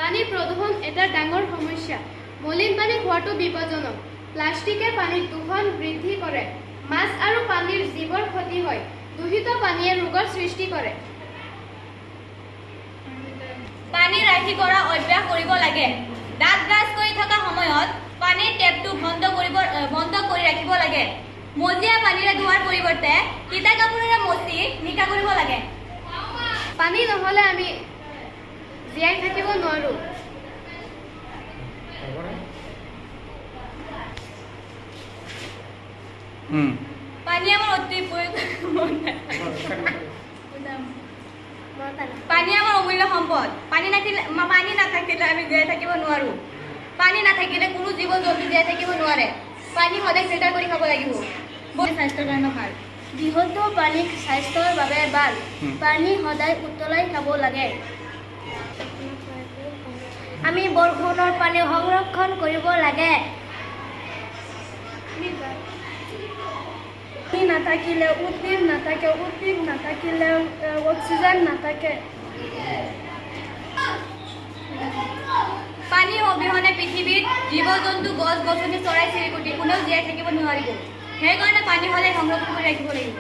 পানী প্ৰদূষণ এটা ডাঙৰ সমস্যা। মলিন পানী খোৱাটো বিপদজনক। প্লাষ্টিকে পানীত দূষণ বৃদ্ধি কৰে। মাছ আৰু পানীৰ জীৱৰ ক্ষতি হয়। দূষিত পানীয়ে ৰোগৰ সৃষ্টি কৰে। পানী ৰাখি কৰা অভ্যাস কৰিব লাগে। দাঁত ব্ৰাছ কৰি থকা সময়ত পানীৰ টেপটো বন্ধ কৰি ৰাখিব লাগে। মজিয়া পানীৰে ধোৱাৰ পৰিৱৰ্তে তিতা কাপোৰেৰে মচি নিকা কৰিব লাগে। পানী নহ'লে আমি জীয়াই থাকিব নোৱাৰো। পানী আমাৰ অতি পানী আমাৰ অমূল্য সম্পদ। পানী নাথাকিলে আমি জীয়াই থাকিব নোৱাৰো। পানী নাথাকিলে কোনো জীৱ জন্তু জীয়াই থাকিব নোৱাৰে। পানী সদায় ফিল্টাৰ কৰি খাব লাগিব। স্বাস্থ্যৰ কাৰণে ভাল। বিশুদ্ধ পানী স্বাস্থ্যৰ বাবে ভাল। পানী সদায় উতলাই খাব লাগে। আমি বৰষুণৰ পানী সংৰক্ষণ কৰিব লাগে। পানী নাথাকিলে উদ্ভিদ নাথাকে, উদ্ভিদ নাথাকিলে অক্সিজেন নাথাকে। পানী অবিহনে পৃথিৱীত জীৱ-জন্তু, গছ-গছনি, চৰাই-চিৰিকটি কোনেও জীয়াই থাকিব নোৱাৰিব। সেইকাৰণে পানী সদায় সংৰক্ষণ কৰি ৰাখিব লাগিব।